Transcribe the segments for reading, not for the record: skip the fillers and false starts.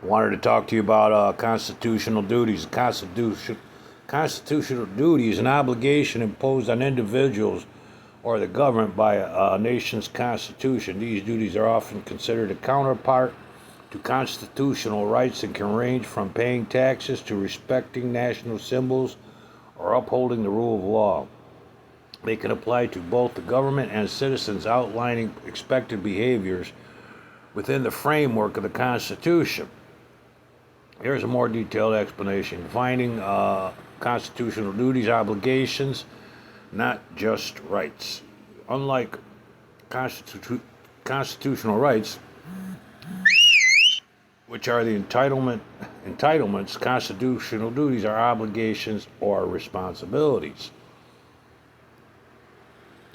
Wanted to talk to you about constitutional duties. Constitutional duty is an obligation imposed on individuals or the government by a nation's constitution. These duties are often considered a counterpart to constitutional rights and can range from paying taxes to respecting national symbols or upholding the rule of law. They can apply to both the government and citizens, outlining expected behaviors within the framework of the Constitution. Here's a more detailed explanation. Defining constitutional duties, obligations, not just rights. Unlike constitutional rights, which are the entitlements, constitutional duties are obligations or responsibilities.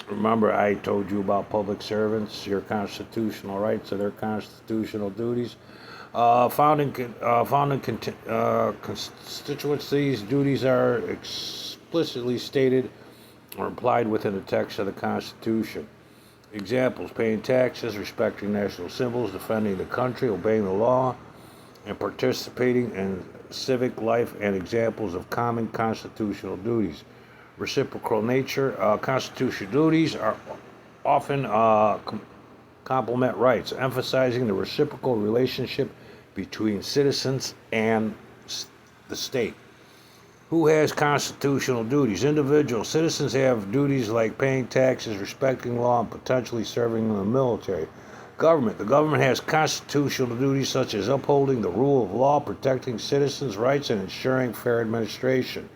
Remember, I told you about public servants, your constitutional rights and their constitutional duties. Founding constituents, these duties are explicitly stated or implied within the text of the Constitution. Examples: paying taxes, respecting national symbols, defending the country, obeying the law, and participating in civic life, and examples of common constitutional duties. Reciprocal nature. Constitutional duties are often complement rights, emphasizing the reciprocal relationship between citizens and the state. Who has constitutional duties? Individual citizens have duties like paying taxes, respecting law, and potentially serving in the military. Government. The government has constitutional duties such as upholding the rule of law, protecting citizens' rights, and ensuring fair administration.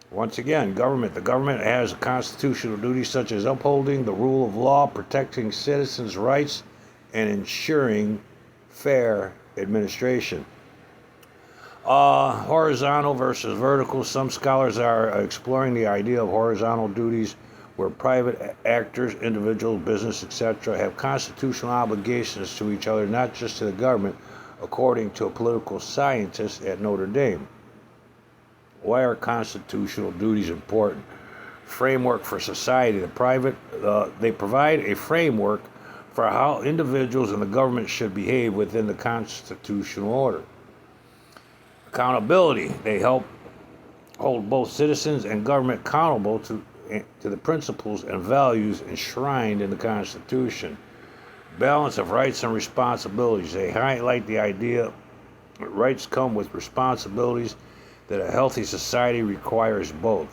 Once again, government. The government has constitutional duties such as upholding the rule of law, protecting citizens' rights, and ensuring fair administration. Horizontal versus vertical. Some scholars are exploring the idea of horizontal duties where private actors, individuals, business, etc. have constitutional obligations to each other, not just to the government, according to a political scientist at Notre Dame. Why are constitutional duties important? Framework for society. They provide a framework for how individuals and the government should behave within the constitutional order. Accountability. They help hold both citizens and government accountable to the principles and values enshrined in the Constitution. Balance of rights and responsibilities. They highlight the idea that rights come with responsibilities, that a healthy society requires both.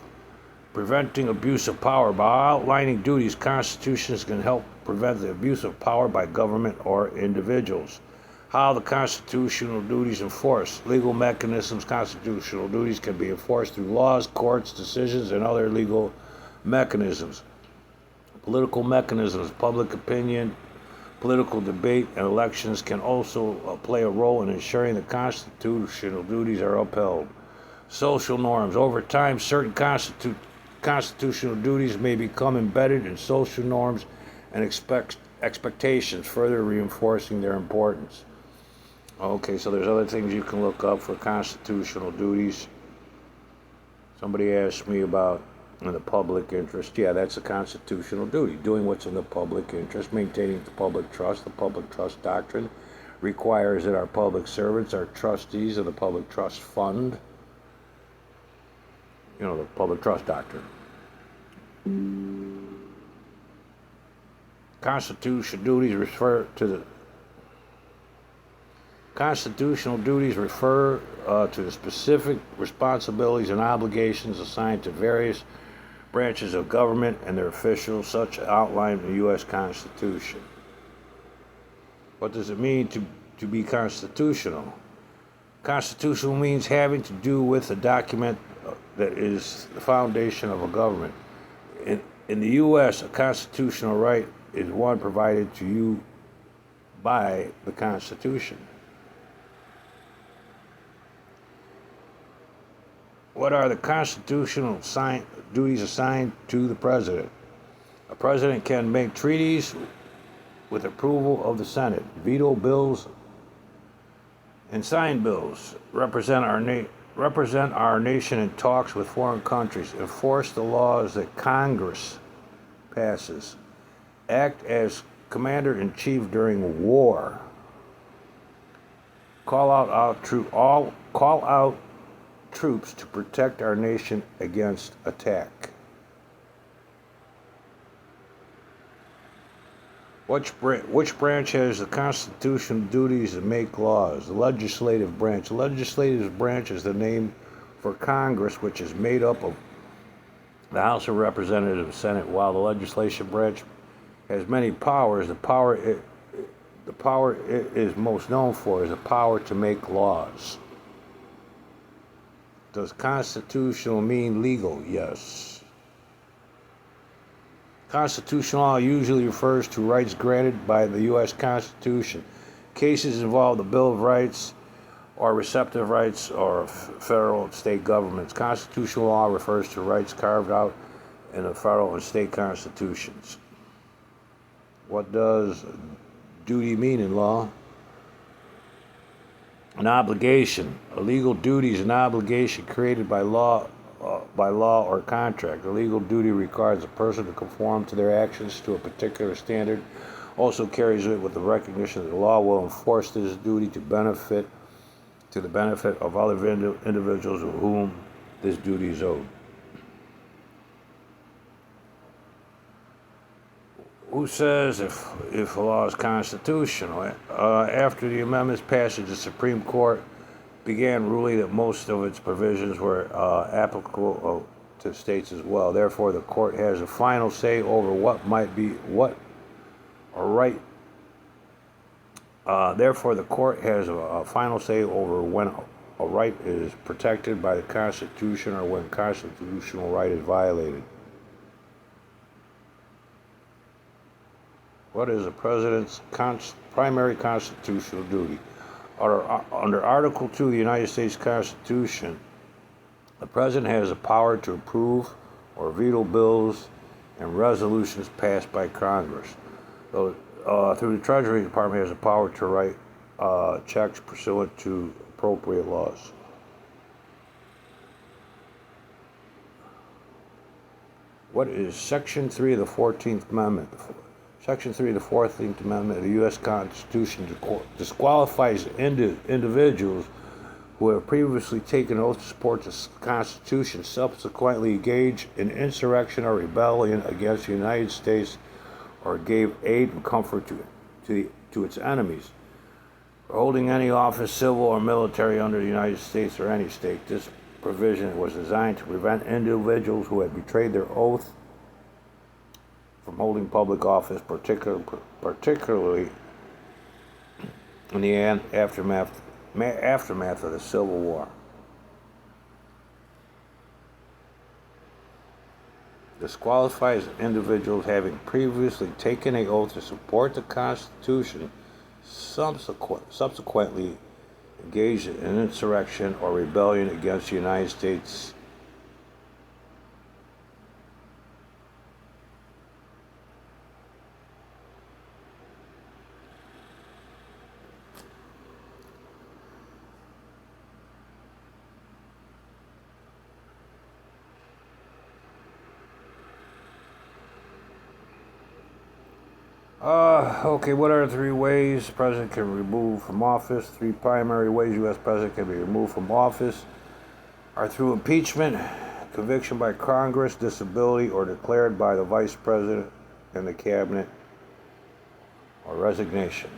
Preventing abuse of power. By outlining duties, constitutions can help prevent the abuse of power by government or individuals. How the constitutional duties enforced. Legal mechanisms. Constitutional duties can be enforced through laws, courts, decisions, and other legal mechanisms. Political mechanisms. Public opinion, political debate, and elections can also play a role in ensuring the constitutional duties are upheld. Social norms. Over time, certain constitutional duties may become embedded in social norms and expectations, further reinforcing their importance. Okay, so there's other things you can look up for constitutional duties. Somebody asked me about in the public interest. Yeah, that's a constitutional duty. Doing what's in the public interest, maintaining the public trust. The public trust doctrine requires that our public servants are trustees of the public trust fund. The public trust doctrine. Constitutional duties refer to the specific responsibilities and obligations assigned to various branches of government and their officials, such outlined in the U.S. Constitution. What does it mean to be constitutional? Constitutional means having to do with a document that is the foundation of a government. In the U.S., a constitutional right is one provided to you by the Constitution. What are the constitutional duties assigned to the president? A president can make treaties with approval of the Senate, veto bills, and sign bills, represent our nation in talks with foreign countries, enforce the laws that Congress passes, act as commander-in-chief during war, call out troops to protect our nation against attack. Which branch has the constitutional duties to make laws? The legislative branch. The legislative branch is the name for Congress, which is made up of the House of Representatives and Senate. While the legislative branch has many powers, the power it is most known for is the power to make laws. Does constitutional mean legal? Yes. Constitutional law usually refers to rights granted by the U.S. Constitution. Cases involve the Bill of Rights or receptive rights or federal and state governments. Constitutional law refers to rights carved out in the federal and state constitutions. What does duty mean in law? An obligation. A legal duty is an obligation created by law or contract. A legal duty requires a person to conform to their actions to a particular standard. Also carries it with the recognition that the law will enforce this duty to the benefit of other individuals of whom this duty is owed. Who says if a law is constitutional? After the amendment's passage, the Supreme Court began ruling that most of its provisions were applicable to states as well. Therefore, the court has a final say over Therefore, the court has a final say over when a right is protected by the Constitution or when constitutional right is violated. What is the president's primary constitutional duty? Under Article 2 of the United States Constitution, the President has the power to approve or veto bills and resolutions passed by Congress. Through the Treasury Department, has the power to write checks pursuant to appropriate laws. What is Section 3 of the 14th Amendment? Section 3 of the 14th Amendment of the U.S. Constitution disqualifies individuals who have previously taken oath to support the Constitution, subsequently engaged in insurrection or rebellion against the United States, or gave aid and comfort to its enemies, for holding any office, civil or military, under the United States or any state. This provision was designed to prevent individuals who had betrayed their oath from holding public office, particularly in the aftermath of the Civil War. Disqualifies individuals having previously taken an oath to support the Constitution, subsequently engaged in insurrection or rebellion against the United States. Okay, what are 3 ways the president can be removed from office? 3 primary ways U.S. president can be removed from office are through impeachment, conviction by Congress, disability, or declared by the vice president and the cabinet, or resignation.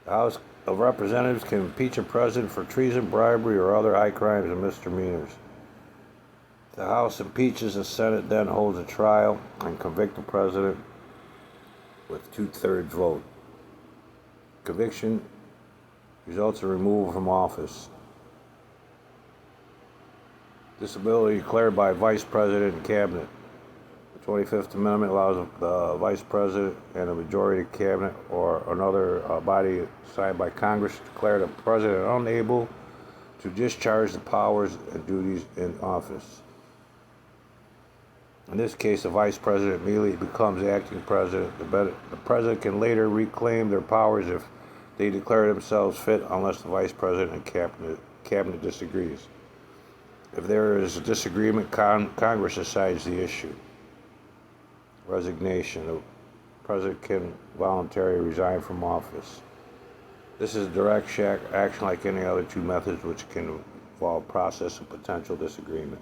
The House of Representatives can impeach a president for treason, bribery, or other high crimes and misdemeanors. The House impeaches, the Senate then holds a trial and convicts the president with 2/3 vote. Conviction results in removal from office. Disability declared by Vice President and Cabinet. The 25th Amendment allows the Vice President and a majority of the Cabinet or another body signed by Congress to declare the President unable to discharge the powers and duties in office. In this case, the Vice President immediately becomes acting President. The President can later reclaim their powers if they declare themselves fit, unless the Vice President and Cabinet disagrees. If there is a disagreement, Congress decides the issue. Resignation. The president can voluntarily resign from office. This is direct action like any other two methods, which can involve process and potential disagreement.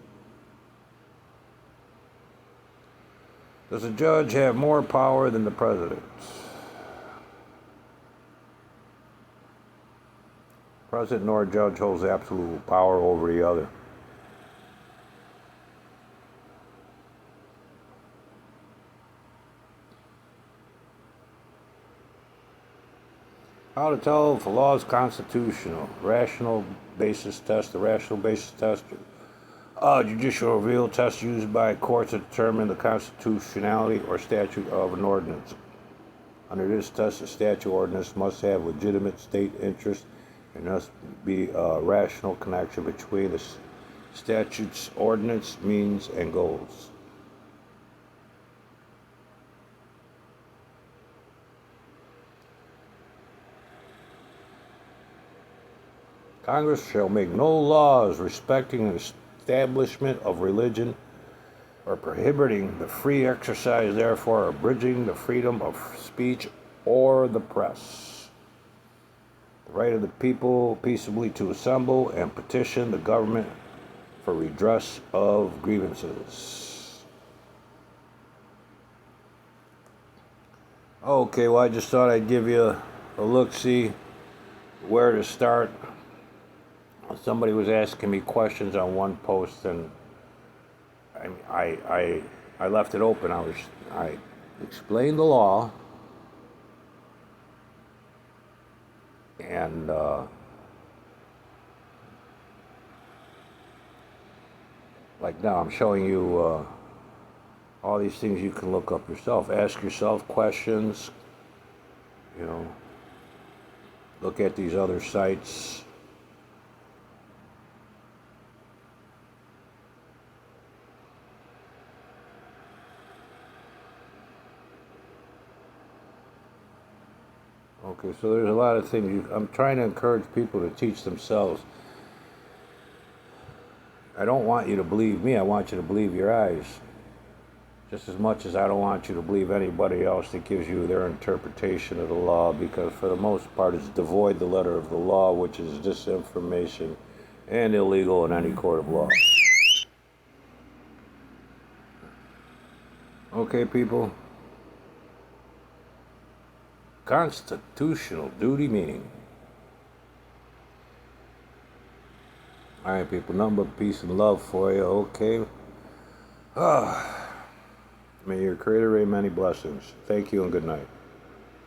Does a judge have more power than the president? President nor judge holds absolute power over the other. How to tell if a law is constitutional? Rational basis test. The rational basis test. Judicial review test used by courts to determine the constitutionality or statute of an ordinance. Under this test, the statute or ordinance must have legitimate state interest and must be a rational connection between the statute's ordinance, means, and goals. Congress shall make no laws respecting the establishment of religion or prohibiting the free exercise, therefore abridging the freedom of speech or the press. The right of the people peaceably to assemble and petition the government for redress of grievances. Okay, well, I just thought I'd give you a look-see where to start. Somebody was asking me questions on one post, and I left it open. I explained the law, and like now I'm showing you all these things you can look up yourself. Ask yourself questions. You know, look at these other sites. Okay, so there's a lot of things. I'm trying to encourage people to teach themselves. I don't want you to believe me. I want you to believe your eyes. Just as much as I don't want you to believe anybody else that gives you their interpretation of the law, because for the most part it's devoid the letter of the law, which is disinformation and illegal in any court of law. Okay, people. Constitutional duty meaning. Alright, people, nothing but peace and love for you, okay? May your Creator rain many blessings. Thank you and good night.